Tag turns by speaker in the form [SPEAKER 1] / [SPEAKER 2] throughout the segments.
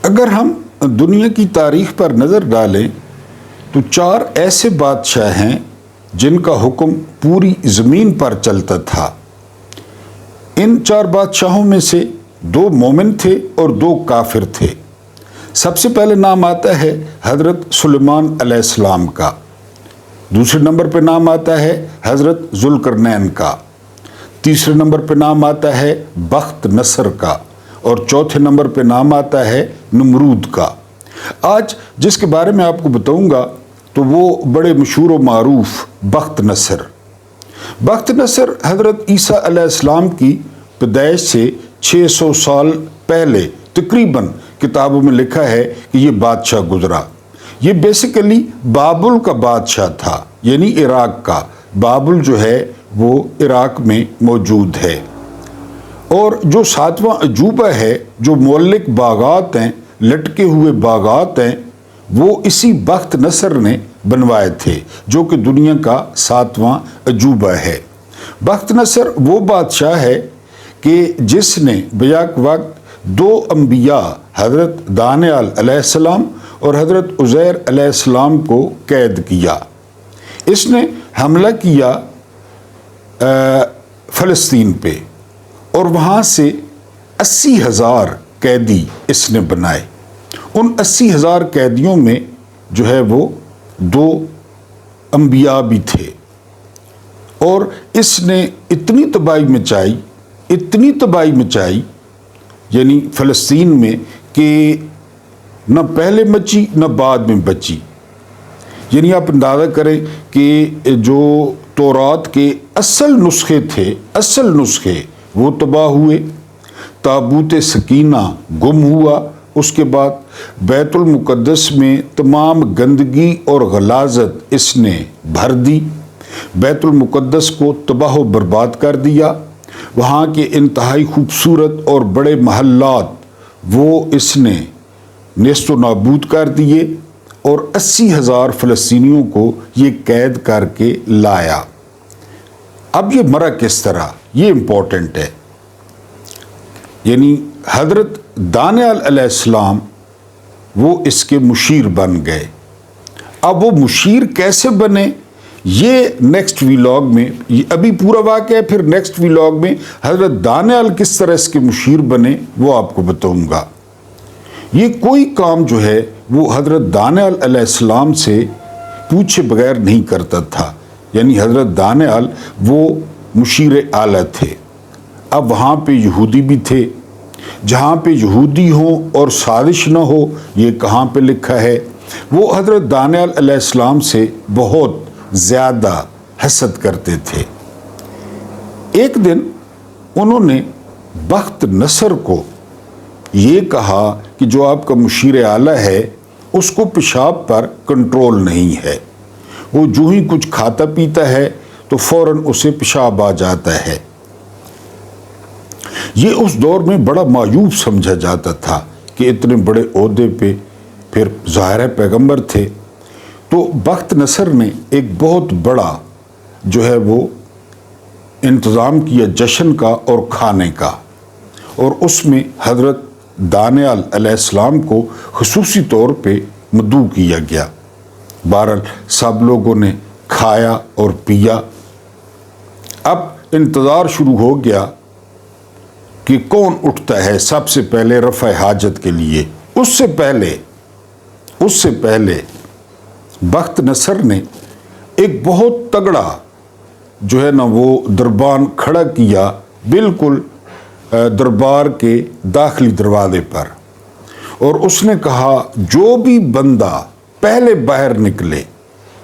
[SPEAKER 1] اگر ہم دنیا کی تاریخ پر نظر ڈالیں تو 4 ایسے بادشاہ ہیں جن کا حکم پوری زمین پر چلتا تھا۔ ان 4 بادشاہوں میں سے 2 مومن تھے اور 2 کافر تھے۔ سب سے پہلے نام آتا ہے حضرت سلیمان علیہ السلام کا، دوسرے نمبر پہ نام آتا ہے حضرت ذوالقرنین کا، تیسرے نمبر پہ نام آتا ہے بخت نصر کا، اور چوتھے نمبر پہ نام آتا ہے نمرود کا۔ آج جس کے بارے میں آپ کو بتاؤں گا تو وہ بڑے مشہور و معروف بخت نصر۔ بخت نصر حضرت عیسیٰ علیہ السلام کی پیدائش سے 600 سال پہلے تقریباً کتابوں میں لکھا ہے کہ یہ بادشاہ گزرا۔ یہ بیسیکلی بابل کا بادشاہ تھا، یعنی عراق کا۔ بابل جو ہے وہ عراق میں موجود ہے، اور جو 7واں عجوبہ ہے، جو معلق باغات ہیں، لٹکے ہوئے باغات ہیں، وہ اسی بخت نصر نے بنوائے تھے، جو کہ دنیا کا 7واں عجوبہ ہے۔ بخت نصر وہ بادشاہ ہے کہ جس نے بیک وقت 2 انبیاء حضرت دانیال علیہ السلام اور حضرت عزیر علیہ السلام کو قید کیا۔ اس نے حملہ کیا فلسطین پہ، اور وہاں سے 80,000 قیدی اس نے بنائے۔ ان 80,000 قیدیوں میں جو ہے وہ 2 انبیاء بھی تھے، اور اس نے اتنی تباہی مچائی یعنی فلسطین میں کہ نہ پہلے مچی نہ بعد میں بچی۔ یعنی آپ اندازہ کریں کہ جو تورات کے اصل نسخے وہ تباہ ہوئے، تابوت سکینہ گم ہوا، اس کے بعد بیت المقدس میں تمام گندگی اور غلاظت اس نے بھر دی، بیت المقدس کو تباہ و برباد کر دیا۔ وہاں کے انتہائی خوبصورت اور بڑے محلات وہ اس نے نیست و نابود کر دیے، اور 80,000 فلسطینیوں کو یہ قید کر کے لایا۔ اب یہ مرا کس طرح، یہ امپورٹنٹ ہے۔ یعنی حضرت دانیال علیہ السلام وہ اس کے مشیر بن گئے۔ اب وہ مشیر کیسے بنے، یہ نیکسٹ ویلاگ میں، ابھی پورا واقعہ ہے، پھر نیکسٹ ویلاگ میں حضرت دانیال کس طرح اس کے مشیر بنے وہ آپ کو بتاؤں گا۔ یہ کوئی کام جو ہے وہ حضرت دانیال علیہ السلام سے پوچھے بغیر نہیں کرتا تھا، یعنی حضرت دانیال وہ مشیر اعلیٰ تھے۔ اب وہاں پہ یہودی بھی تھے، جہاں پہ یہودی ہوں اور سازش نہ ہو، یہ کہاں پہ لکھا ہے؟ وہ حضرت دانیال علیہ السلام سے بہت زیادہ حسد کرتے تھے۔ ایک دن انہوں نے بخت نصر کو یہ کہا کہ جو آپ کا مشیر اعلیٰ ہے اس کو پیشاب پر کنٹرول نہیں ہے، وہ جو ہی کچھ کھاتا پیتا ہے تو فوراً اسے پیشاب آ جاتا ہے۔ یہ اس دور میں بڑا معیوب سمجھا جاتا تھا کہ اتنے بڑے عہدے پہ، پھر ظاہر ہے پیغمبر تھے۔ تو بخت نصر نے ایک بہت بڑا جو ہے وہ انتظام کیا جشن کا اور کھانے کا، اور اس میں حضرت دانیال علیہ السلام کو خصوصی طور پہ مدعو کیا گیا۔ بہرحال سب لوگوں نے کھایا اور پیا۔ اب انتظار شروع ہو گیا کہ کون اٹھتا ہے سب سے پہلے رفع حاجت کے لیے۔ اس سے پہلے بخت نصر نے ایک بہت تگڑا جو ہے نا وہ دربان کھڑا کیا، بالکل دربار کے داخلی دروازے پر، اور اس نے کہا جو بھی بندہ پہلے باہر نکلے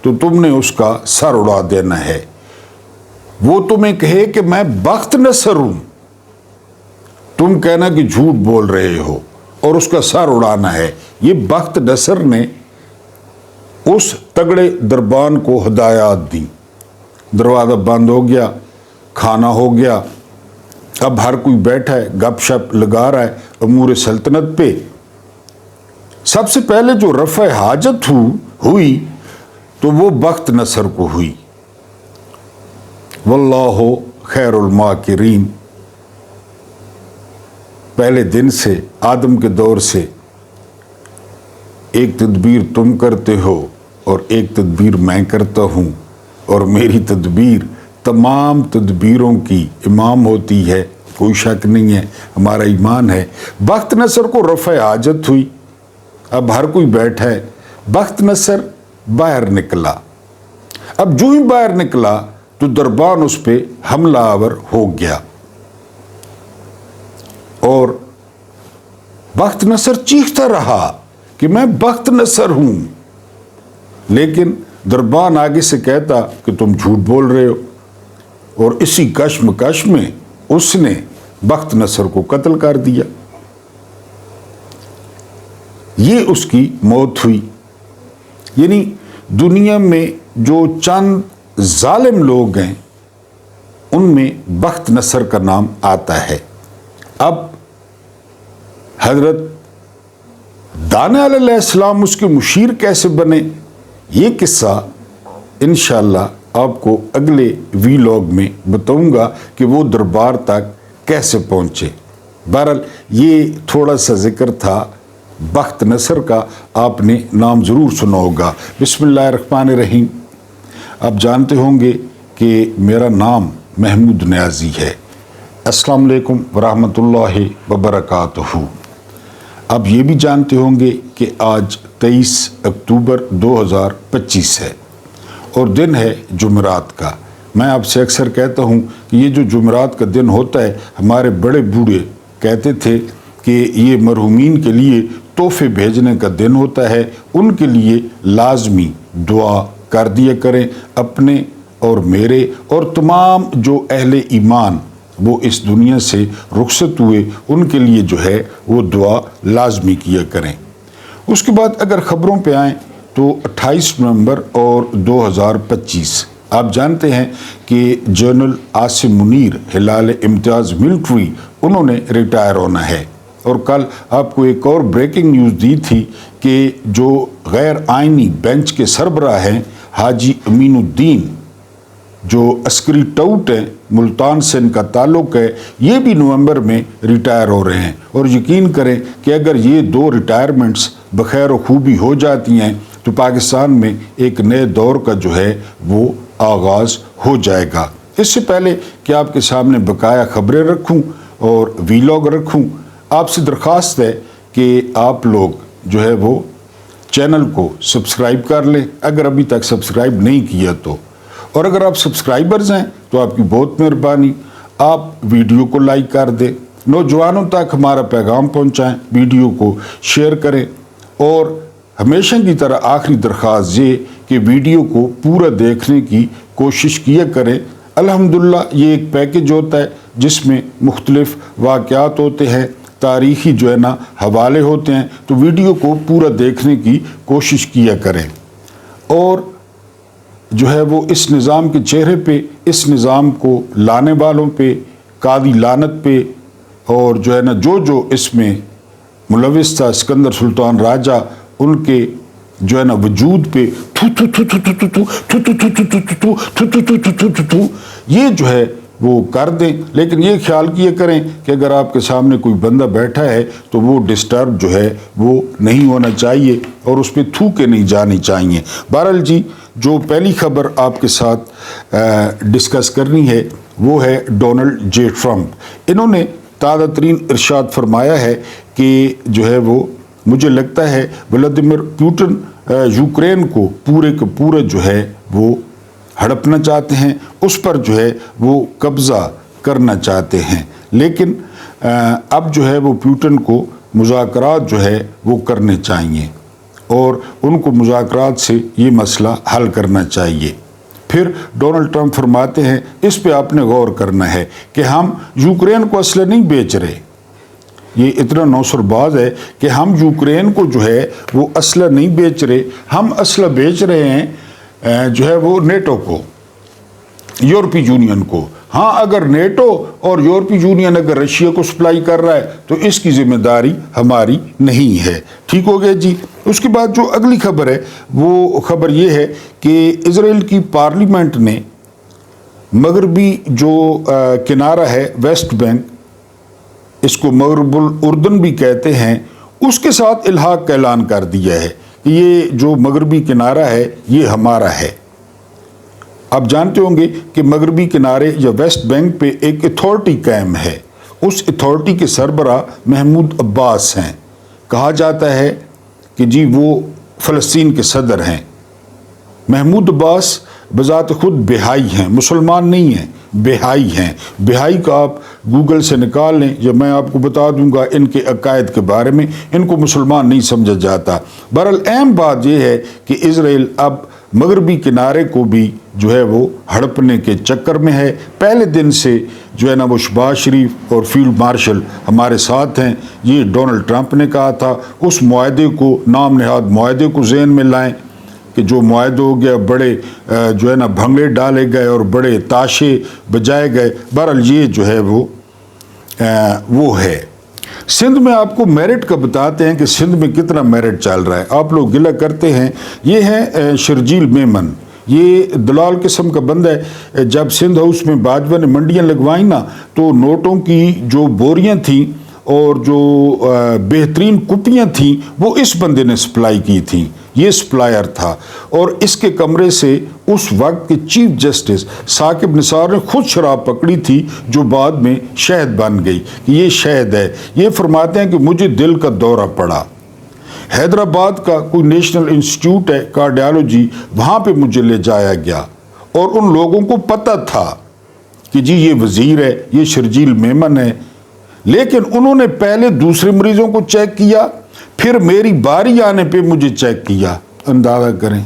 [SPEAKER 1] تو تم نے اس کا سر اڑا دینا ہے۔ وہ تمہیں کہے کہ میں بخت نصر ہوں، تم کہنا کہ جھوٹ بول رہے ہو، اور اس کا سر اڑانا ہے۔ یہ بخت نصر نے اس تگڑے دربان کو ہدایات دی۔ دروازہ بند ہو گیا، کھانا ہو گیا، اب ہر کوئی بیٹھا ہے، گپ شپ لگا رہا ہے امور سلطنت پہ۔ سب سے پہلے جو رفع حاجت ہوئی تو وہ بخت نصر کو ہوئی۔ واللہ خیر الماکرین۔ پہلے دن سے، آدم کے دور سے ایک تدبیر تم کرتے ہو اور ایک تدبیر میں کرتا ہوں، اور میری تدبیر تمام تدبیروں کی امام ہوتی ہے، کوئی شک نہیں ہے، ہمارا ایمان ہے۔ بخت نصر کو رفع حاجت ہوئی، اب ہر کوئی بیٹھا ہے، بخت نصر باہر نکلا۔ اب جو ہی باہر نکلا تو دربان اس پہ حملہ آور ہو گیا، اور بخت نصر چیختا رہا کہ میں بخت نصر ہوں، لیکن دربان آگے سے کہتا کہ تم جھوٹ بول رہے ہو، اور اسی کشمکش میں اس نے بخت نصر کو قتل کر دیا۔ یہ اس کی موت ہوئی۔ یعنی دنیا میں جو چند ظالم لوگ ہیں ان میں بخت نصر کا نام آتا ہے۔ اب حضرت دانیال علیہ السلام اس کے مشیر کیسے بنے، یہ قصہ انشاءاللہ آپ کو اگلے ویلاگ میں بتاؤں گا کہ وہ دربار تک کیسے پہنچے۔ بہرحال یہ تھوڑا سا ذکر تھا بخت نصر کا، آپ نے نام ضرور سنا ہوگا۔ بسم اللہ الرحمن الرحیم۔ آپ جانتے ہوں گے کہ میرا نام محمود نیازی ہے۔ السلام علیکم ورحمۃ اللہ وبرکاتہ۔ آپ یہ بھی جانتے ہوں گے کہ آج 23 اکتوبر 2025 ہے اور دن ہے جمعرات کا۔ میں آپ سے اکثر کہتا ہوں کہ یہ جو جمعرات کا دن ہوتا ہے، ہمارے بڑے بوڑھے کہتے تھے کہ یہ مرحومین کے لیے تحفے بھیجنے کا دن ہوتا ہے، ان کے لیے لازمی دعا کر دیا کریں، اپنے اور میرے اور تمام جو اہل ایمان وہ اس دنیا سے رخصت ہوئے ان کے لیے جو ہے وہ دعا لازمی کیا کریں۔ اس کے بعد اگر خبروں پہ آئیں تو 28 نومبر اور 2025 آپ جانتے ہیں کہ جنرل عاصم منیر ہلال امتیاز ملٹری انہوں نے ریٹائر ہونا ہے، اور کل آپ کو ایک اور بریکنگ نیوز دی تھی کہ جو غیر آئینی بینچ کے سربراہ ہیں حاجی امین الدین جو عسکری ٹاؤٹ ہیں، ملتان سے ان کا تعلق ہے، یہ بھی نومبر میں ریٹائر ہو رہے ہیں، اور یقین کریں کہ اگر یہ دو ریٹائرمنٹس بخیر و خوبی ہو جاتی ہیں تو پاکستان میں ایک نئے دور کا جو ہے وہ آغاز ہو جائے گا۔ اس سے پہلے کہ آپ کے سامنے بقایا خبریں رکھوں اور ویلاگ رکھوں، آپ سے درخواست ہے کہ آپ لوگ جو ہے وہ چینل کو سبسکرائب کر لیں اگر ابھی تک سبسکرائب نہیں کیا تو، اور اگر آپ سبسکرائبرز ہیں تو آپ کی بہت مہربانی، آپ ویڈیو کو لائک کر دیں، نوجوانوں تک ہمارا پیغام پہنچائیں، ویڈیو کو شیئر کریں، اور ہمیشہ کی طرح آخری درخواست یہ کہ ویڈیو کو پورا دیکھنے کی کوشش کیا کریں۔ الحمدللہ یہ ایک پیکج ہوتا ہے جس میں مختلف واقعات ہوتے ہیں، تاریخی جو ہے نا حوالے ہوتے ہیں، تو ویڈیو کو پورا دیکھنے کی کوشش کیا کریں، اور جو ہے وہ اس نظام کے چہرے پہ، اس نظام کو لانے والوں پہ، قاضی لعنت پہ، اور جو ہے نا جو اس میں ملوث تھا اسکندر سلطان راجہ، ان کے جو ہے نا وجود پہ یہ جو ہے وہ کر دیں، لیکن یہ خیال کیا کریں کہ اگر آپ کے سامنے کوئی بندہ بیٹھا ہے تو وہ ڈسٹرب جو ہے وہ نہیں ہونا چاہیے اور اس پہ تھوکے نہیں جانی چاہیے۔ بہرحال جی، جو پہلی خبر آپ کے ساتھ ڈسکس کرنی ہے وہ ہے ڈونلڈ جے ٹرمپ۔ انہوں نے تازہ ترین ارشاد فرمایا ہے کہ جو ہے وہ مجھے لگتا ہے ولادیمیر پوٹن یوکرین کو پورے کا پورا جو ہے وہ ہڑپنا چاہتے ہیں، اس پر جو ہے وہ قبضہ کرنا چاہتے ہیں، لیکن اب جو ہے وہ پوٹن کو مذاکرات جو ہے وہ کرنے چاہیے اور ان کو مذاکرات سے یہ مسئلہ حل کرنا چاہیے۔ پھر ڈونلڈ ٹرمپ فرماتے ہیں اس پہ آپ نے غور کرنا ہے کہ ہم یوکرین کو اسلحہ نہیں بیچ رہے، یہ اتنا نوسر باز ہے کہ ہم یوکرین کو جو ہے وہ اسلحہ نہیں بیچ رہے، ہم اسلحہ بیچ رہے ہیں جو ہے وہ نیٹو کو، یورپی یونین کو۔ ہاں، اگر نیٹو اور یورپی یونین اگر رشیا کو سپلائی کر رہا ہے تو اس کی ذمہ داری ہماری نہیں ہے۔ ٹھیک ہو گیا جی۔ اس کے بعد جو اگلی خبر ہے وہ خبر یہ ہے کہ اسرائیل کی پارلیمنٹ نے مغربی جو کنارہ ہے ویسٹ بینک، اس کو مغرب الاردن بھی کہتے ہیں، اس کے ساتھ الحاق کا اعلان کر دیا ہے۔ کہ یہ جو مغربی کنارہ ہے یہ ہمارا ہے۔ آپ جانتے ہوں گے کہ مغربی کنارے یا ویسٹ بینک پہ ایک اتھارٹی قائم ہے، اس اتھارٹی کے سربراہ محمود عباس ہیں۔ کہا جاتا ہے کہ جی وہ فلسطین کے صدر ہیں۔ محمود عباس بذات خود بہائی ہیں، مسلمان نہیں ہیں، بہائی ہیں۔ بہائی کا آپ گوگل سے نکال لیں یا میں آپ کو بتا دوں گا ان کے عقائد کے بارے میں، ان کو مسلمان نہیں سمجھا جاتا۔ بہرحال اہم بات یہ ہے کہ اسرائیل اب مغربی کنارے کو بھی جو ہے وہ ہڑپنے کے چکر میں ہے۔ پہلے دن سے جو ہے نا وہ شہباز شریف اور فیلڈ مارشل ہمارے ساتھ ہیں۔ یہ ڈونلڈ ٹرمپ نے کہا تھا، اس معاہدے کو، نام نہاد معاہدے کو ذہن میں لائیں کہ جو معاہدہ ہو گیا، بڑے جو ہے نا بھنگڑے ڈالے گئے اور بڑے تاشے بجائے گئے۔ بہرحال یہ جو ہے وہ ہے۔ سندھ میں آپ کو میرٹ کا بتاتے ہیں کہ سندھ میں کتنا میرٹ چل رہا ہے۔ آپ لوگ گلہ کرتے ہیں، یہ ہے شرجیل میمن، یہ دلال قسم کا بندہ ہے۔ جب سندھ ہاؤس میں باجوہ نے منڈیاں لگوائیں نا تو نوٹوں کی جو بوریاں تھیں اور جو بہترین کپیاں تھیں وہ اس بندے نے سپلائی کی تھیں، یہ سپلائر تھا۔ اور اس کے کمرے سے اس وقت کے چیف جسٹس ثاقب نثار نے خود شراب پکڑی تھی جو بعد میں شہد بن گئی، کہ یہ شہد ہے۔ یہ فرماتے ہیں کہ مجھے دل کا دورہ پڑا، حیدرآباد کا کوئی نیشنل انسٹیٹیوٹ ہے کارڈیالوجی، وہاں پہ مجھے لے جایا گیا اور ان لوگوں کو پتہ تھا کہ جی یہ وزیر ہے، یہ شرجیل میمن ہے، لیکن انہوں نے پہلے دوسرے مریضوں کو چیک کیا، پھر میری باری آنے پہ مجھے چیک کیا۔ اندازہ کریں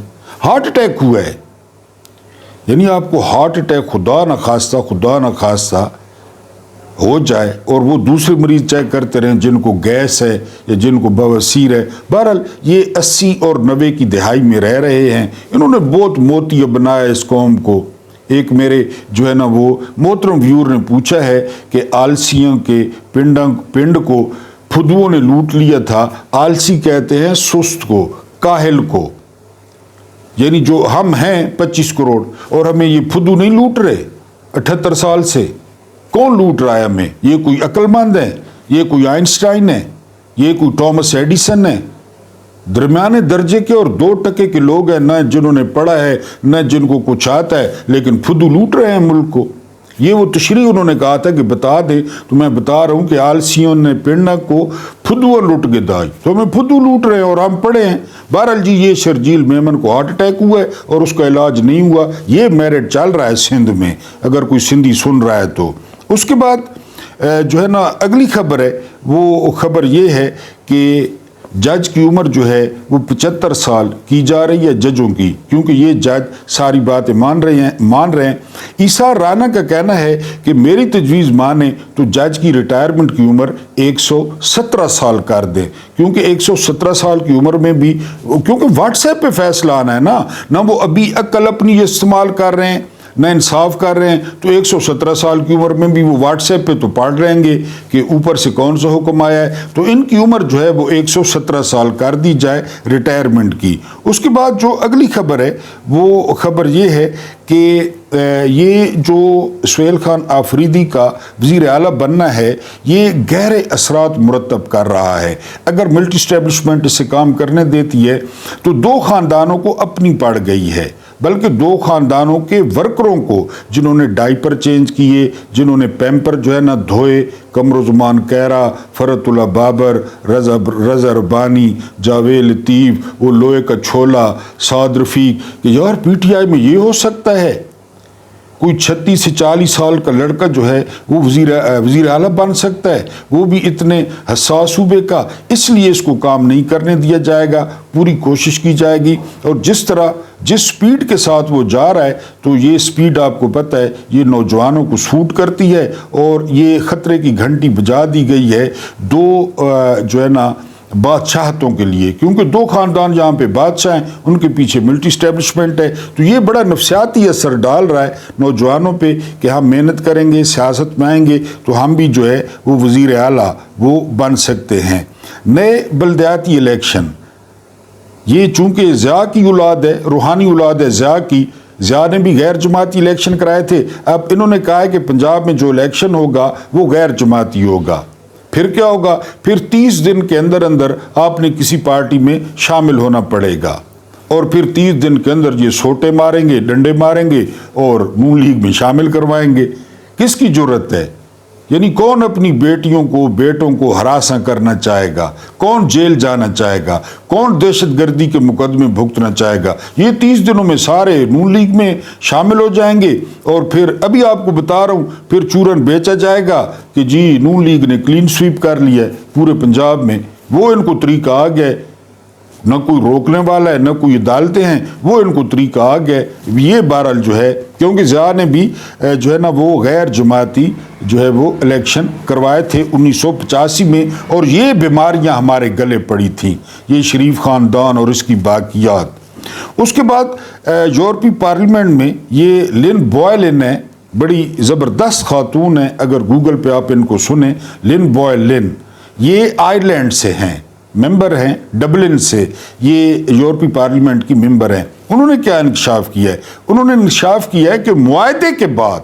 [SPEAKER 1] ہارٹ اٹیک ہوا ہے، یعنی آپ کو ہارٹ اٹیک خدا نہ خواستہ ہو جائے اور وہ دوسرے مریض چیک کرتے رہیں جن کو گیس ہے یا جن کو بواسیر ہے۔ بہرحال یہ 80 اور 90 کی دہائی میں رہ رہے ہیں، انہوں نے بہت موتیا بنایا اس قوم کو۔ ایک میرے جو ہے نا وہ محترم ویور نے پوچھا ہے کہ آلسیوں کے پنڈ کو پھدوؤں نے لوٹ لیا تھا۔ آلسی کہتے ہیں سست کو، کاہل کو، یعنی جو ہم ہیں 25 کروڑ اور ہمیں یہ پھدو نہیں لوٹ رہے 78 سال سے۔ کون لوٹ رہا ہے ہمیں؟ یہ کوئی عقل مند ہے؟ یہ کوئی آئنسٹائن ہے؟ یہ کوئی ٹامس ایڈیسن ہے؟ درمیانے درجے کے اور 2% کے لوگ ہیں، نہ جنہوں نے پڑھا ہے نہ جن کو کچھ آتا ہے، لیکن پھدو لوٹ رہے ہیں ملک کو۔ یہ وہ تشریح انہوں نے کہا تھا کہ بتا دیں، تو میں بتا رہا ہوں کہ آلسیوں نے پنڈا کو پھدو لوٹ کے دائی، تو ہمیں پھدو لوٹ رہے ہیں اور ہم پڑے ہیں۔ بہرحال جی یہ شرجیل میمن کو ہارٹ اٹیک ہوا ہے اور اس کا علاج نہیں ہوا۔ یہ میرٹ چل رہا ہے سندھ میں، اگر کوئی سندھی سن رہا ہے تو۔ اس کے بعد جو ہے نا اگلی خبر ہے، وہ خبر یہ ہے کہ جج کی عمر جو ہے وہ 75 سال کی جا رہی ہے ججوں کی، کیونکہ یہ جج ساری باتیں مان رہے ہیں۔ عیسیٰ رانا کا کہنا ہے کہ میری تجویز مانے تو جج کی ریٹائرمنٹ کی عمر 117 سال کر دیں، کیونکہ 117 سال کی عمر میں بھی، کیونکہ واٹس ایپ پہ فیصلہ آنا ہے نا وہ ابھی عقل اپنی استعمال کر رہے ہیں نہ انصاف کر رہے ہیں، تو 117 سال کی عمر میں بھی وہ واٹس ایپ پہ تو پڑھ رہیں گے کہ اوپر سے کون سا حکم آیا ہے، تو ان کی عمر جو ہے وہ 117 سال کر دی جائے ریٹائرمنٹ کی۔ اس کے بعد جو اگلی خبر ہے وہ خبر یہ ہے کہ یہ جو سہیل خان آفریدی کا وزیر اعلیٰ بننا ہے یہ گہرے اثرات مرتب کر رہا ہے۔ اگر ملٹری اسٹیبلشمنٹ اس سے کام کرنے دیتی ہے تو 2 خاندانوں کو اپنی پڑ گئی ہے، بلکہ 2 خاندانوں کے ورکروں کو، جنہوں نے ڈائپر چینج کیے، جنہوں نے پیمپر جو ہے نا دھوئے، قمرالزمان کیرا، فرت اللہ بابر، رضا ربانی، جاوید لطیف، وہ لوہے کا چھولا، سعد رفیق، کہ یار پی ٹی آئی میں یہ ہو سکتا ہے؟ کوئی 36 سے 40 سال کا لڑکا جو ہے وہ وزیر اعلیٰ بن سکتا ہے، وہ بھی اتنے حساس صوبے کا؟ اس لیے اس کو کام نہیں کرنے دیا جائے گا، پوری کوشش کی جائے گی۔ اور جس سپیڈ کے ساتھ وہ جا رہا ہے، تو یہ سپیڈ آپ کو پتہ ہے یہ نوجوانوں کو سوٹ کرتی ہے، اور یہ خطرے کی گھنٹی بجا دی گئی ہے 2 جو ہے نا بادشاہتوں کے لیے، کیونکہ 2 خاندان جہاں پہ بادشاہ ہیں ان کے پیچھے ملٹری اسٹیبلشمنٹ ہے، تو یہ بڑا نفسیاتی اثر ڈال رہا ہے نوجوانوں پہ کہ ہم محنت کریں گے، سیاست میں آئیں گے تو ہم بھی جو ہے وہ وزیر اعلیٰ وہ بن سکتے ہیں۔ نئے بلدیاتی الیکشن، یہ چونکہ ضیاء کی اولاد ہے، روحانی اولاد ہے ضیاء کی، ضیاء نے بھی غیر جماعتی الیکشن کرائے تھے، اب انہوں نے کہا ہے کہ پنجاب میں جو الیکشن ہوگا وہ غیر جماعتی ہوگا۔ پھر کیا ہوگا؟ پھر 30 دن کے اندر اندر آپ نے کسی پارٹی میں شامل ہونا پڑے گا، اور پھر 30 دن کے اندر یہ سوٹے ماریں گے، ڈنڈے ماریں گے اور نون لیگ میں شامل کروائیں گے۔ کس کی جرت ہے؟ یعنی کون اپنی بیٹیوں کو بیٹوں کو ہراساں کرنا چاہے گا؟ کون جیل جانا چاہے گا؟ کون دہشت گردی کے مقدمے بھگتنا چاہے گا؟ یہ 30 دنوں میں سارے نون لیگ میں شامل ہو جائیں گے، اور پھر ابھی آپ کو بتا رہا ہوں پھر چورن بیچا جائے گا کہ جی نون لیگ نے کلین سویپ کر لیا ہے پورے پنجاب میں۔ وہ ان کو طریقہ آ گیا، نہ کوئی روکنے والا ہے، نہ کوئی عدالتیں ہیں، وہ ان کو طریقہ آ گیا۔ یہ بہرحال جو ہے، کیونکہ ضیاء نے بھی جو ہے نا وہ غیر جماعتی جو ہے وہ الیکشن کروائے تھے 1985 میں، اور یہ بیماریاں ہمارے گلے پڑی تھیں، یہ شریف خاندان اور اس کی باقیات۔ اس کے بعد یورپی پارلیمنٹ میں یہ لن بوائلن ہے، بڑی زبردست خاتون ہے، اگر گوگل پہ آپ ان کو سنیں، لن بوائلن، یہ آئرلینڈ سے ہیں، ممبر ہیں ڈبلن سے، یہ یورپی پارلیمنٹ کی ممبر ہیں۔ انہوں نے کیا انکشاف کیا ہے؟ انہوں نے انکشاف کیا ہے کہ معاہدے کے بعد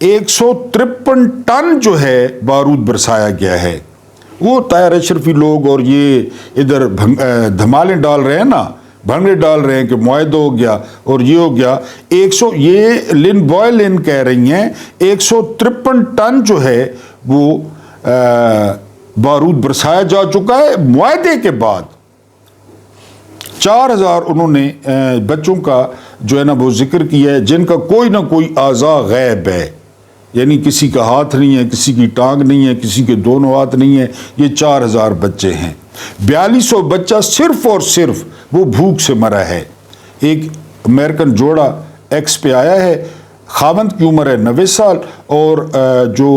[SPEAKER 1] 153 ٹن جو ہے بارود برسایا گیا ہے۔ وہ طاہر اشرفی لوگ اور یہ ادھر دھمالیں ڈال رہے ہیں نا، بھنگڑے ڈال رہے ہیں کہ معاہدہ ہو گیا اور یہ ہو گیا، یہ لن بوائلن کہہ رہی ہیں 153 ٹن جو ہے وہ بارود برسایا جا چکا ہے معاہدے کے بعد۔ 4000 انہوں نے بچوں کا جو ہے نا وہ ذکر کیا ہے جن کا کوئی نہ کوئی اعضاء غائب ہے، یعنی کسی کا ہاتھ نہیں ہے، کسی کی ٹانگ نہیں ہے، کسی کے دونوں ہاتھ نہیں ہے، یہ 4000 بچے ہیں۔ 4200 بچہ صرف اور صرف وہ بھوک سے مرا ہے۔ ایک امریکن جوڑا ایکس پہ آیا ہے، خاوند کی عمر ہے 90 سال اور جو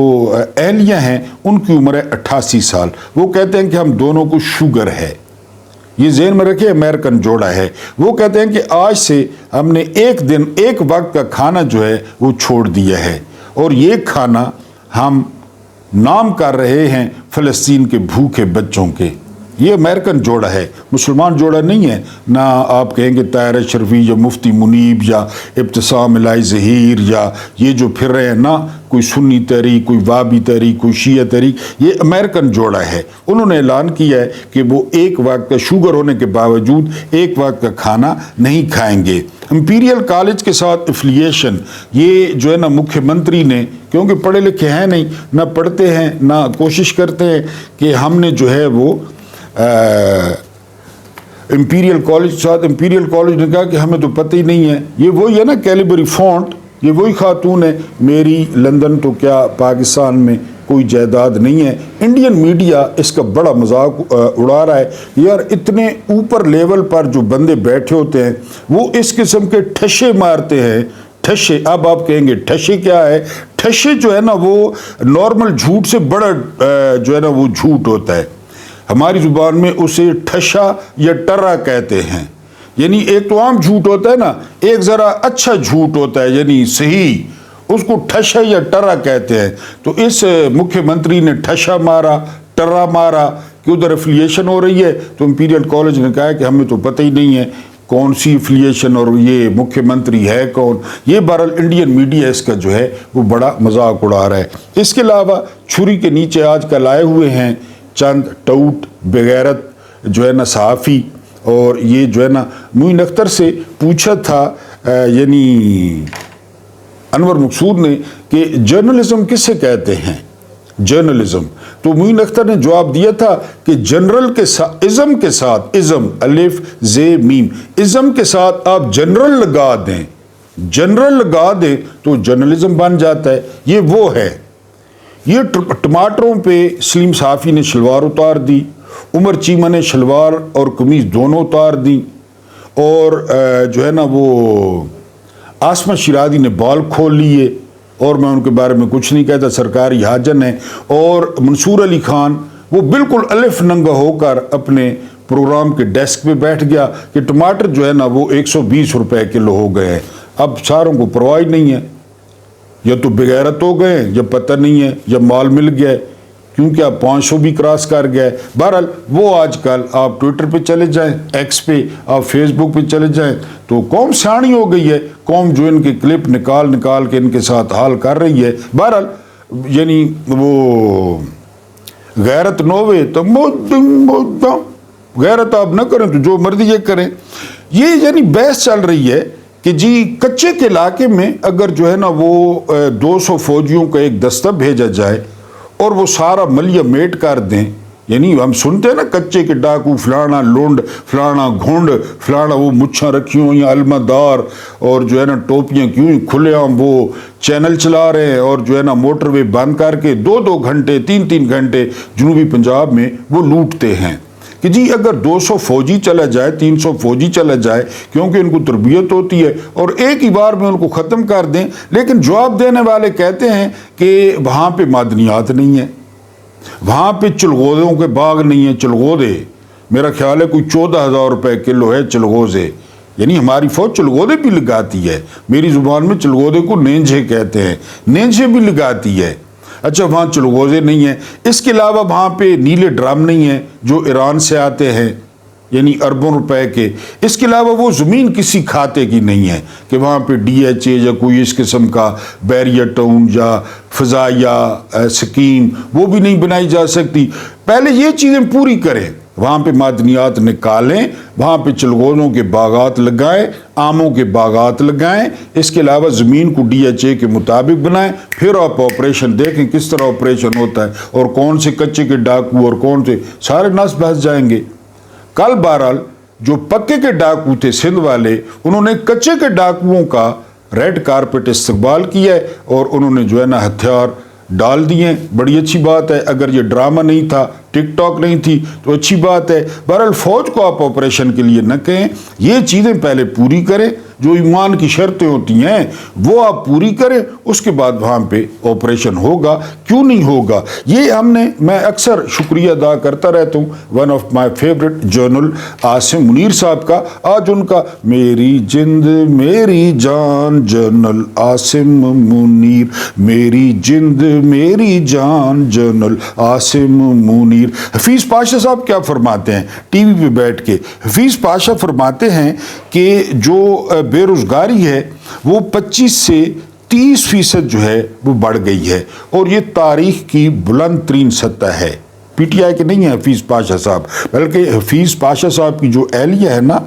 [SPEAKER 1] اہلیہ ہیں ان کی عمر ہے 88 سال۔ وہ کہتے ہیں کہ ہم دونوں کو شوگر ہے، یہ ذہن میں رکھے، امریکن جوڑا ہے۔ وہ کہتے ہیں کہ آج سے ہم نے ایک وقت کا کھانا جو ہے وہ چھوڑ دیا ہے، اور یہ کھانا ہم نام کر رہے ہیں فلسطین کے بھوکے بچوں کے۔ یہ امریکن جوڑا ہے، مسلمان جوڑا نہیں ہے۔ نہ آپ کہیں گے طاہر اشرفی یا مفتی منیب یا ابتسام الہی ظہیر یا یہ جو پھر رہے ہیں، نہ کوئی سنی تحریک، کوئی وابی تحریک، کوئی شیعہ تحریک، یہ امریکن جوڑا ہے۔ انہوں نے اعلان کیا ہے کہ وہ ایک وقت کا شوگر ہونے کے باوجود ایک وقت کا کھانا نہیں کھائیں گے۔ امپیریل کالج کے ساتھ افیلیشن، یہ جو ہے نا مکھیہ منتری نے، کیونکہ پڑھے لکھے ہیں نہیں، نہ پڑھتے ہیں نہ کوشش کرتے ہیں کہ ہم نے جو ہے وہ امپیریل کالج کے ساتھ، امپیریل کالج نے کہا کہ ہمیں تو پتہ ہی نہیں ہے۔ یہ وہی ہے نا کیلیبری فونٹ، یہ وہی خاتون ہے، میری لندن تو کیا پاکستان میں کوئی جائیداد نہیں ہے۔ انڈین میڈیا اس کا بڑا مذاق اڑا رہا ہے، یار اتنے اوپر لیول پر جو بندے بیٹھے ہوتے ہیں وہ اس قسم کے ٹھشے مارتے ہیں۔ ٹھشے، اب آپ کہیں گے ٹھشے کیا ہے؟ ٹھشے جو ہے نا وہ نارمل جھوٹ سے بڑا جو ہے نا وہ جھوٹ ہوتا ہے۔ ہماری زبان میں اسے ٹھشا یا ٹرا کہتے ہیں، یعنی ایک تو عام جھوٹ ہوتا ہے نا، ایک ذرا اچھا جھوٹ ہوتا ہے یعنی صحیح، اس کو ٹھشا یا ٹرا کہتے ہیں۔ تو اس مکھیہ منتری نے ٹھشا مارا، ٹرا مارا کہ ادھر افیلیشن ہو رہی ہے، تو امپیریل کالج نے کہا کہ ہمیں تو پتہ ہی نہیں ہے کون سی افیلیشن اور یہ مکھیہ منتری ہے کون۔ یہ بہرحال انڈین میڈیا اس کا جو ہے وہ بڑا مذاق اڑا رہا ہے۔ اس کے علاوہ چھری کے نیچے آج کل آئے ہوئے ہیں چند ٹوٹ بغیرت جو ہے نا صحافی، اور یہ جو ہے نا معین اختر سے پوچھا تھا یعنی انور مقصود نے کہ جرنلزم کسے کہتے ہیں، جرنلزم، تو معین اختر نے جواب دیا تھا کہ جنرل کے ساتھ ازم کے ساتھ، ازم الف ز میم، ازم کے ساتھ آپ جنرل لگا دیں، جنرل لگا دیں تو جرنلزم بن جاتا ہے۔ یہ وہ ہے۔ یہ ٹماٹروں پہ سلیم صحافی نے شلوار اتار دی، عمر چیمہ نے شلوار اور قمیض دونوں اتار دیں، اور جو ہے نا وہ آسمہ شیرازی نے بال کھول لیے، اور میں ان کے بارے میں کچھ نہیں کہتا، سرکاری حاجن ہے۔ اور منصور علی خان وہ بالکل الف ننگا ہو کر اپنے پروگرام کے ڈیسک پہ بیٹھ گیا کہ ٹماٹر جو ہے نا وہ 120 روپے کلو ہو گئے ہیں۔ اب ساروں کو پرواہ نہیں ہے، یا تو بغیرت ہو گئے یا پتہ نہیں ہے یا مال مل گیا ہے، کیونکہ آپ 500 بھی کراس کر گئے۔ بہرحال وہ آج کل آپ ٹویٹر پہ چلے جائیں، ایکس پہ، آپ فیس بک پہ چلے جائیں تو قوم سیاڑی ہو گئی ہے، قوم جو ان کے کلپ نکال کے ان کے ساتھ حال کر رہی ہے۔ بہرحال یعنی وہ غیرت نوے تو غیرت آپ نہ کریں تو جو مرضی یہ کریں. یہ یعنی بحث چل رہی ہے کہ جی کچے کے علاقے میں اگر جو ہے نا وہ 200 فوجیوں کا ایک دستہ بھیجا جائے اور وہ سارا ملیہ میٹ کر دیں. یعنی ہم سنتے ہیں نا کچے کے ڈاکو فلانا لونڈ فلانا گھونڈ فلانا وہ مچھاں رکھی ہوئی ہیں علمہ دار اور جو ہے نا ٹوپیاں کیوں کھلے عام وہ چینل چلا رہے ہیں اور جو ہے نا موٹر وے بند کر کے 2 گھنٹے 3 گھنٹے جنوبی پنجاب میں وہ لوٹتے ہیں کہ جی اگر 200 فوجی چلا جائے 300 فوجی چلا جائے کیونکہ ان کو تربیت ہوتی ہے اور ایک ہی بار میں ان کو ختم کر دیں. لیکن جواب دینے والے کہتے ہیں کہ وہاں پہ معدنیات نہیں ہیں, وہاں پہ چلغوزوں کے باغ نہیں ہیں. چلغوزے میرا خیال ہے کوئی 14,000 روپے کلو ہے چلغوزے. یعنی ہماری فوج چلغوزے بھی لگاتی ہے, میری زبان میں چلغوزے کو نینجھے کہتے ہیں, نینجھے بھی لگاتی ہے. اچھا وہاں چلغوزے نہیں ہیں. اس کے علاوہ وہاں پہ نیلے ڈرم نہیں ہیں جو ایران سے آتے ہیں یعنی اربوں روپے کے. اس کے علاوہ وہ زمین کسی کھاتے کی نہیں ہے کہ وہاں پہ DHA یا کوئی اس قسم کا بیریئر ٹاؤن یا فضائیہ سکیم وہ بھی نہیں بنائی جا سکتی. پہلے یہ چیزیں پوری کریں, وہاں پہ معدنیات نکالیں, وہاں پہ چلغوزوں کے باغات لگائیں, آموں کے باغات لگائیں. اس کے علاوہ زمین کو DHA کے مطابق بنائیں. پھر آپ آپریشن دیکھیں کس طرح آپریشن ہوتا ہے اور کون سے کچے کے ڈاکو اور کون سے سارے نس بھس جائیں گے. کل بہرحال جو پکے کے ڈاکو تھے سندھ والے انہوں نے کچے کے ڈاکوؤں کا ریڈ کارپٹ استقبال کیا ہے اور انہوں نے جو ہے نا ہتھیار ڈال دیے. بڑی اچھی بات ہے. اگر یہ ڈرامہ نہیں تھا ٹک ٹاک نہیں تھی تو اچھی بات ہے. بہرحال فوج کو آپ آپریشن کے لیے نہ کہیں, یہ چیزیں پہلے پوری کریں. جو ایمان کی شرطیں ہوتی ہیں وہ آپ پوری کریں, اس کے بعد وہاں پہ آپریشن ہوگا. کیوں نہیں ہوگا؟ یہ ہم نے میں اکثر شکریہ ادا کرتا رہتا ہوں one of my favourite general Asim Munir صاحب کا. آج ان کا میری جند میری جان جنرل عاصم منیر, میری جند میری جان جنرل عاصم منیر. حفیظ پاشا صاحب کیا فرماتے ہیں ٹی وی پہ بیٹھ کے؟ حفیظ پاشا فرماتے ہیں کہ جو بے روزگاری ہے وہ 25 سے 30% جو ہے وہ بڑھ گئی ہے اور یہ تاریخ کی بلند ترین سطح ہے. PTI کے نہیں ہے حفیظ پاشا صاحب, بلکہ حفیظ پاشا صاحب کی جو اہلیہ ہے نا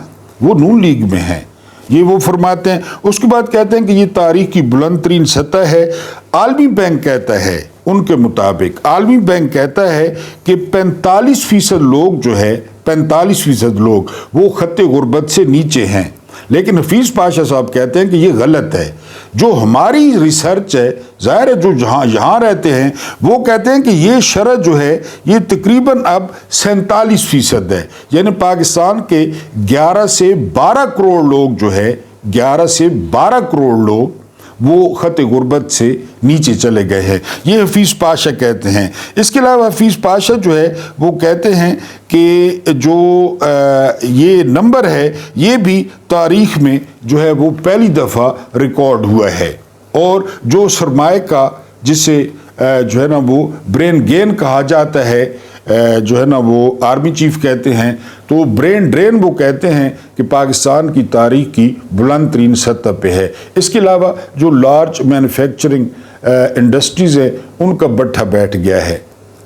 [SPEAKER 1] وہ نون لیگ میں ہے. یہ وہ فرماتے ہیں. اس کے بعد کہتے ہیں کہ یہ تاریخ کی بلند ترین سطح ہے. عالمی بینک کہتا ہے, ان کے مطابق عالمی بینک کہتا ہے کہ 45% لوگ جو ہے 45% لوگ وہ خط غربت سے نیچے ہیں. لیکن حفیظ پاشا صاحب کہتے ہیں کہ یہ غلط ہے. جو ہماری ریسرچ ہے ظاہر ہے جو یہاں رہتے ہیں وہ کہتے ہیں کہ یہ شرح جو ہے یہ تقریباً اب 47% ہے. یعنی پاکستان کے 11 سے 12 کروڑ لوگ جو ہے 11 سے 12 کروڑ لوگ وہ خط غربت سے نیچے چلے گئے ہیں. یہ حفیظ پاشا کہتے ہیں. اس کے علاوہ حفیظ پاشا جو ہے وہ کہتے ہیں کہ جو یہ نمبر ہے یہ بھی تاریخ میں جو ہے وہ پہلی دفعہ ریکارڈ ہوا ہے. اور جو سرمایہ کا جسے جو ہے نا وہ برین گین کہا جاتا ہے, جو ہے نا وہ آرمی چیف کہتے ہیں, تو برین ڈرین وہ کہتے ہیں کہ پاکستان کی تاریخ کی بلند ترین سطح پہ ہے. اس کے علاوہ جو لارج مینوفیکچرنگ انڈسٹریز ہیں ان کا بٹھا بیٹھ گیا ہے.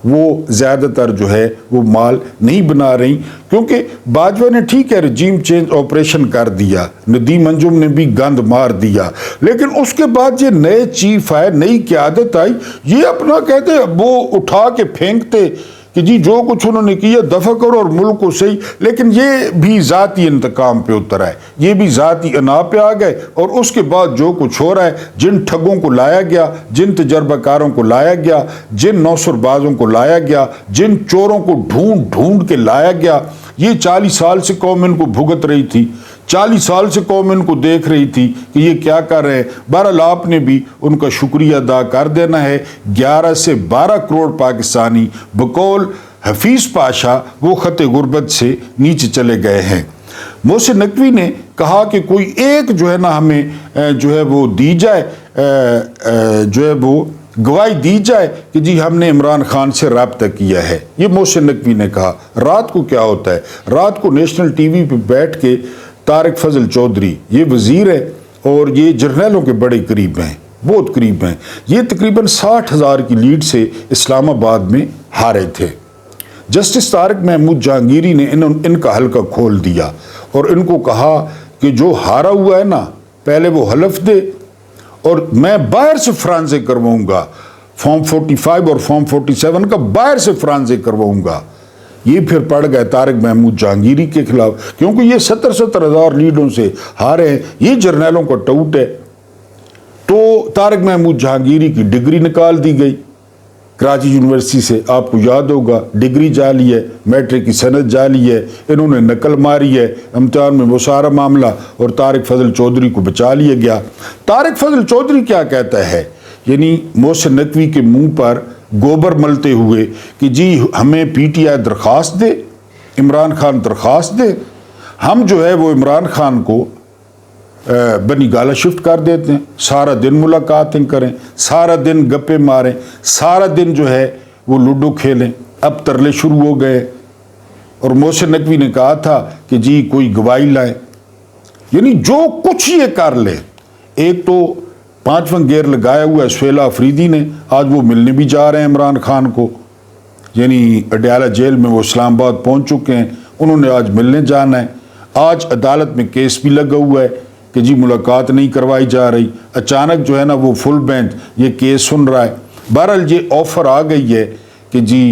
[SPEAKER 1] وہ زیادہ تر جو ہے وہ مال نہیں بنا رہی کیونکہ باجوہ نے ٹھیک ہے رجیم چینج آپریشن کر دیا, ندیم انجم نے بھی گند مار دیا, لیکن اس کے بعد یہ نئے چیف آئے, نئی قیادت آئی, یہ اپنا کہتے وہ اٹھا کے پھینکتے کہ جی جو کچھ انہوں نے کیا دفع کرو اور ملک کو صحیح. لیکن یہ بھی ذاتی انتقام پہ اتر آئے, یہ بھی ذاتی انا پہ آ گئے. اور اس کے بعد جو کچھ ہو رہا ہے, جن ٹھگوں کو لایا گیا, جن تجربہ کاروں کو لایا گیا, جن نوسر بازوں کو لایا گیا, جن چوروں کو ڈھونڈ ڈھونڈ کے لایا گیا, یہ 40 سال سے قوم ان کو بھگت رہی تھی, 40 سال سے قوم ان کو دیکھ رہی تھی کہ یہ کیا کر رہے ہیں. بہرحال آپ نے بھی ان کا شکریہ ادا کر دینا ہے. 11 سے 12 کروڑ پاکستانی بقول حفیظ پاشا وہ خط غربت سے نیچے چلے گئے ہیں. محسن نقوی نے کہا کہ کوئی ایک جو ہے نا ہمیں جو ہے وہ دی جائے, جو ہے وہ گواہی دی جائے کہ جی ہم نے عمران خان سے رابطہ کیا ہے. یہ محسن نقوی نے کہا. رات کو کیا ہوتا ہے, رات کو نیشنل ٹی وی پہ بیٹھ کے طارق فضل چودھری, یہ وزیر ہے اور یہ جرنیلوں کے بڑے قریب ہیں, بہت قریب ہیں. یہ تقریباً 60,000 کی لیڈ سے اسلام آباد میں ہارے تھے. جسٹس طارق محمود جہانگیری نے ان کا حلقہ کھول دیا اور ان کو کہا کہ جو ہارا ہوا ہے نا پہلے وہ حلف دے اور میں باہر سے فرانزے کرواؤں گا. فارم 45 اور فارم 47 کا باہر سے فرانزے کرواؤں گا. یہ پھر پڑ گئے طارق محمود جہانگیری کے خلاف کیونکہ یہ 70 ہزار لیڈوں سے ہارے ہیں. یہ جرنیلوں کا ٹوٹ ہے. تو طارق محمود جہانگیری کی ڈگری نکال دی گئی کراچی یونیورسٹی سے. آپ کو یاد ہوگا ڈگری جعلی ہے, میٹرک کی سند جعلی ہے, انہوں نے نقل ماری ہے امتحان میں, وہ سارا معاملہ, اور طارق فضل چودھری کو بچا لیا گیا. طارق فضل چودھری کیا کہتا ہے, یعنی محسن نقوی کے منہ پر گوبر ملتے ہوئے کہ جی ہمیں پی ٹی آئی درخواست دے, عمران خان درخواست دے, ہم جو ہے وہ عمران خان کو بنی گالہ شفٹ کر دیتے ہیں, سارا دن ملاقاتیں کریں, سارا دن گپے ماریں, سارا دن جو ہے وہ لوڈو کھیلیں. اب ترلے شروع ہو گئے اور محسن نقوی نے کہا تھا کہ جی کوئی گواہی لائیں. یعنی جو کچھ یہ کر لے. ایک تو 5واں گیئر لگایا ہوا ہے سہیلا افریدی نے, آج وہ ملنے بھی جا رہے ہیں عمران خان کو, یعنی اڈیالہ جیل میں وہ اسلام آباد پہنچ چکے ہیں, انہوں نے آج ملنے جانا ہے. آج عدالت میں کیس بھی لگا ہوا ہے کہ جی ملاقات نہیں کروائی جا رہی. اچانک جو ہے نا وہ فل بینچ یہ کیس سن رہا ہے. بہرحال یہ آفر آ گئی ہے کہ جی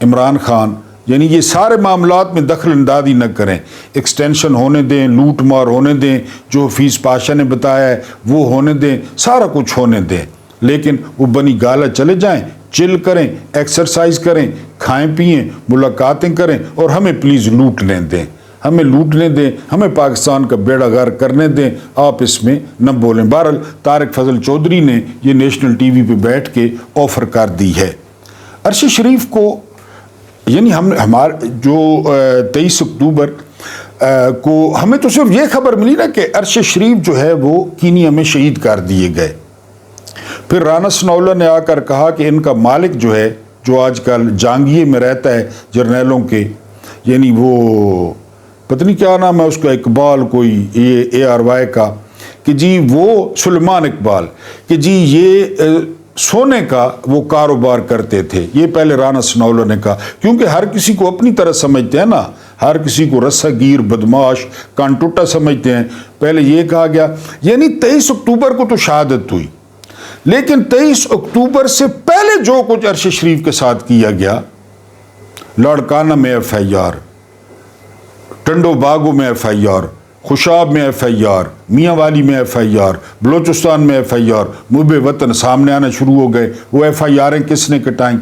[SPEAKER 1] عمران خان یعنی یہ سارے معاملات میں دخل اندازی نہ کریں, ایکسٹینشن ہونے دیں, لوٹ مار ہونے دیں, جو حفیظ پاشا نے بتایا ہے وہ ہونے دیں, سارا کچھ ہونے دیں, لیکن وہ بنی گالہ چلے جائیں, چل کریں, ایکسرسائز کریں, کھائیں پئیں, ملاقاتیں کریں اور ہمیں پلیز لوٹ لیں دیں, ہمیں لوٹنے دیں, ہمیں پاکستان کا بیڑا غرق کرنے دیں, آپ اس میں نہ بولیں. بہرحال طارق فضل چودھری نے یہ نیشنل ٹی وی پہ بیٹھ کے آفر کر دی ہے. عرش شریف کو یعنی ہمارے جو 23 اکتوبر کو ہمیں تو صرف یہ خبر ملی نا کہ عرش شریف جو ہے وہ کینیا میں شہید کر دیے گئے. پھر رانا ثناءاللہ نے آ کر کہا کہ ان کا مالک جو ہے جو آج کل جانگیے میں رہتا ہے جرنیلوں کے, یعنی وہ پتہ نہیں کیا نام ہے اس کا, اقبال کوئی ARY کا, کہ جی وہ سلیمان اقبال, کہ جی یہ سونے کا وہ کاروبار کرتے تھے. یہ پہلے رانا ثناءاللہ نے کہا کیونکہ ہر کسی کو اپنی طرح سمجھتے ہیں نا, ہر کسی کو رسہ گیر, بدماش, کان ٹوٹا سمجھتے ہیں. پہلے یہ کہا گیا. یعنی 23 اکتوبر کو تو شہادت ہوئی, لیکن 23 اکتوبر سے پہلے جو کچھ عرش شریف کے ساتھ کیا گیا, لاڑکانہ میں FIR, ٹنڈو باغو میں FIR, خوشاب میں FIR, میاں والی میں FIR, بلوچستان میں FIR, محب وطن سامنے آنا شروع ہو گئے. وہ FIRیں کس نے کٹائیں؟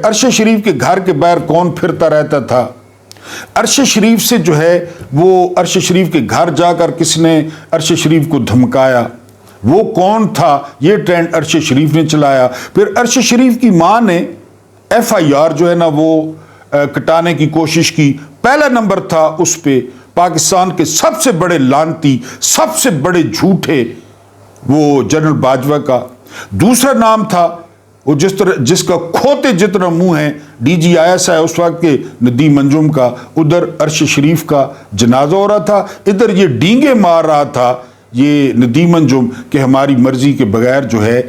[SPEAKER 1] عرش شریف کے گھر کے باہر کون پھرتا رہتا تھا؟ عرش شریف سے جو ہے وہ عرش شریف کے گھر جا کر کس نے عرش شریف کو دھمکایا؟ وہ کون تھا؟ یہ ٹرینڈ عرش شریف نے چلایا. پھر عرش شریف کی ماں نے FIR جو ہے نا وہ کٹانے کی کوشش کی. پہلا نمبر تھا اس پہ پاکستان کے سب سے بڑے لانتی, سب سے بڑے جھوٹے وہ جنرل باجوہ کا. دوسرا نام تھا وہ جس کا کھوتے جتنا منہ ہے DG ISI اس وقت کے ندیم انجم کا. ادھر عرش شریف کا جنازہ ہو رہا تھا, ادھر یہ ڈینگے مار رہا تھا یہ ندیم انجم کہ ہماری مرضی کے بغیر جو ہے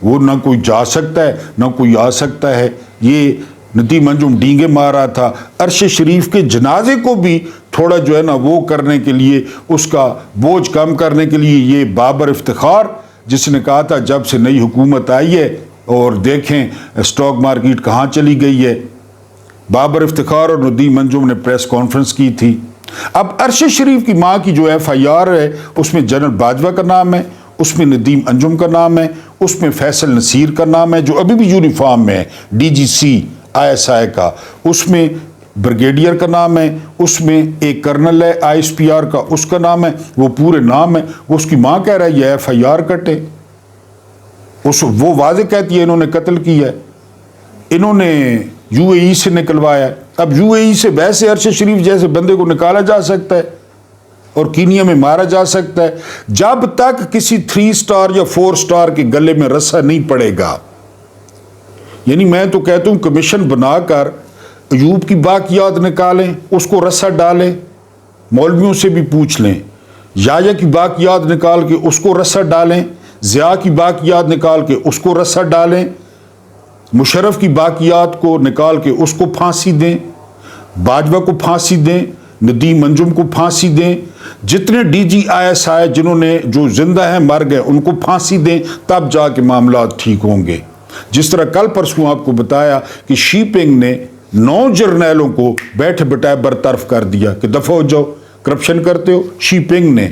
[SPEAKER 1] وہ نہ کوئی جا سکتا ہے نہ کوئی آ سکتا ہے. یہ ندیم انجم ڈینگے مار رہا تھا. عرش شریف کے جنازے کو بھی تھوڑا جو ہے نا وہ کرنے کے لیے, اس کا بوجھ کم کرنے کے لیے, یہ بابر افتخار جس نے کہا تھا جب سے نئی حکومت آئی ہے اور دیکھیں اسٹاک مارکیٹ کہاں چلی گئی ہے, بابر افتخار اور ندیم انجم نے پریس کانفرنس کی تھی. اب عرش شریف کی ماں کی جو FIR ہے اس میں جنرل باجوہ کا نام ہے, اس میں ندیم انجم کا نام ہے, اس میں فیصل نصیر کا نام ہے جو ابھی بھی یونیفارم میں ہے DGC ISI کا, اس میں بریگیڈیئر کا نام ہے, اس میں ایک کرنل ہے ISPR کا, اس کا نام ہے, وہ پورے نام ہے. اس کی ماں کہہ رہا ہے یہ FIR کٹے, وہ واضح کہتی ہے انہوں نے قتل کیا ہے, انہوں نے UAE سے نکلوایا. اب UAE سے ویسے عرش شریف جیسے بندے کو نکالا جا سکتا ہے اور کینیا میں مارا جا سکتا ہے جب تک کسی 3 سٹار یا 4 سٹار کے گلے میں رسہ نہیں پڑے گا. یعنی میں تو کہتا ہوں کمیشن بنا کر ایوب کی باقیات نکالیں, اس کو رسہ ڈالیں, مولویوں سے بھی پوچھ لیں, یا کی باقیات نکال کے اس کو رسہ ڈالیں, ضیاء کی باقیات نکال کے اس کو رسا ڈالیں، مشرف کی باقیات کو نکال کے اس کو پھانسی دیں، باجوہ کو پھانسی دیں، ندیم انجم کو پھانسی دیں، جتنے ڈی جی ISI جنہوں نے جو زندہ ہیں مر گئے ان کو پھانسی دیں، تب جا کے معاملات ٹھیک ہوں گے۔ جس طرح کل پرسوں آپ کو بتایا کہ شی پنگ نے 9 جرنیلوں کو بیٹھے بٹھائے برطرف کر دیا کہ دفع ہو جاؤ، کرپشن کرتے ہو، شی پنگ نے۔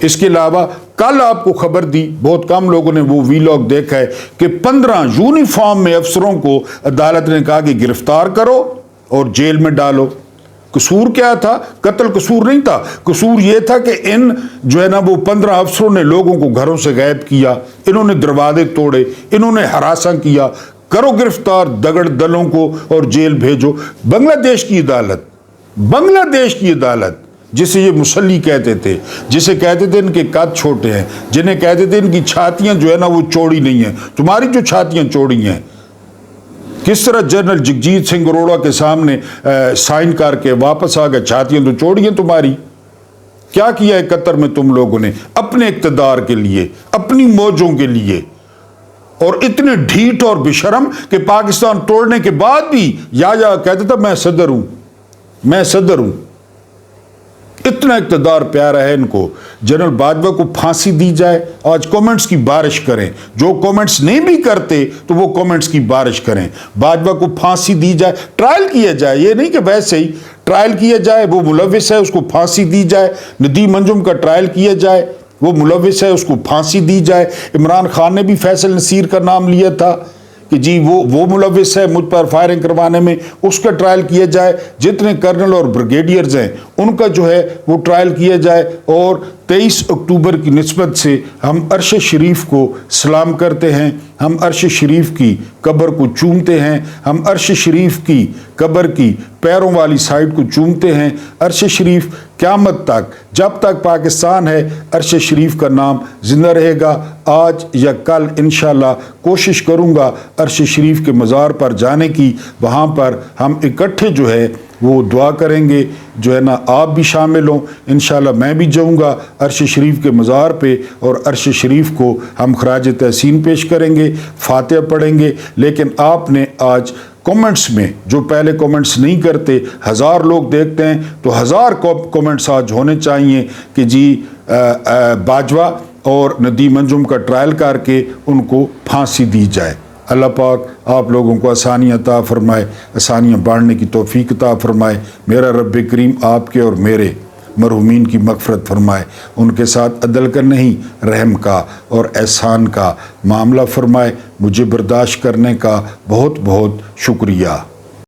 [SPEAKER 1] اس کے علاوہ کل آپ کو خبر دی، بہت کم لوگوں نے وہ ویلاگ دیکھا ہے، کہ 15 یونیفارم میں افسروں کو عدالت نے کہا کہ گرفتار کرو اور جیل میں ڈالو۔ قصور کیا تھا؟ قتل قصور نہیں تھا، قصور یہ تھا کہ ان جو ہے نا وہ 15 افسروں نے لوگوں کو گھروں سے غائب کیا، انہوں نے دروازے توڑے، انہوں نے ہراساں کیا، کرو گرفتار دگڑ دلوں کو اور جیل بھیجو۔ بنگلہ دیش کی عدالت جسے یہ مسلی کہتے تھے، جسے کہتے تھے ان کے قد چھوٹے ہیں، جنہیں کہتے تھے ان کی چھاتیاں جو ہے نا وہ چوڑی نہیں ہیں، تمہاری جو چھاتیاں چوڑی ہیں، کس طرح جنرل جگجیت سنگھ اروڑا کے سامنے سائن کر کے واپس آ گئے، چھاتیاں تو چوڑی ہیں تمہاری۔ کیا کیا ہے قطر میں تم لوگوں نے اپنے اقتدار کے لیے، اپنی موجوں کے لیے، اور اتنے ڈھیٹ اور بشرم کہ پاکستان توڑنے کے بعد بھی یا کہتے تھا میں صدر ہوں۔ اتنا اقتدار پیارا ہے ان کو۔ جنرل باجوہ کو پھانسی دی جائے، آج کومنٹس کی بارش کریں، جو کومنٹس نہیں بھی کرتے تو وہ کومنٹس کی بارش کریں، باجوہ کو پھانسی دی جائے، ٹرائل کیا جائے، یہ نہیں کہ ویسے ہی ٹرائل کیا جائے، وہ ملوث ہے اس کو پھانسی دی جائے، ندیم انجم کا ٹرائل کیا جائے، وہ ملوث ہے اس کو پھانسی دی جائے۔ عمران خان نے بھی فیصل نصیر کا نام لیا تھا کہ جی وہ ملوث ہے مجھ پر فائرنگ کروانے میں، اس کا ٹرائل کیا جائے، جتنے کرنل اور بریگیڈیئرز ہیں ان کا جو ہے وہ ٹرائل کیا جائے۔ اور 23 اکتوبر کی نسبت سے ہم عرش شریف کو سلام کرتے ہیں، ہم عرش شریف کی قبر کو چومتے ہیں، ہم عرش شریف کی قبر کی پیروں والی سائڈ کو چومتے ہیں۔ عرش شریف قیامت تک، جب تک پاکستان ہے، عرش شریف کا نام زندہ رہے گا۔ آج یا کل انشاءاللہ کوشش کروں گا عرش شریف کے مزار پر جانے کی، وہاں پر ہم اکٹھے جو ہے وہ دعا کریں گے، جو ہے نا آپ بھی شامل ہوں، انشاءاللہ میں بھی جاؤں گا عرش شریف کے مزار پہ، اور عرش شریف کو ہم خراج تحسین پیش کریں گے، فاتحہ پڑھیں گے۔ لیکن آپ نے آج کومنٹس میں، جو پہلے کومنٹس نہیں کرتے، 1000 لوگ دیکھتے ہیں تو 1000 کومنٹس آج ہونے چاہیے کہ جی باجوہ اور ندیم انجم کا ٹرائل کر کے ان کو پھانسی دی جائے۔ اللہ پاک آپ لوگوں کو آسانیاں عطا فرمائے، آسانیاں بانٹنے کی توفیق عطا فرمائے۔ میرا رب کریم آپ کے اور میرے مرحومین کی مغفرت فرمائے، ان کے ساتھ عدل کا نہیں رحم کا اور احسان کا معاملہ فرمائے۔ مجھے برداشت کرنے کا بہت بہت شکریہ۔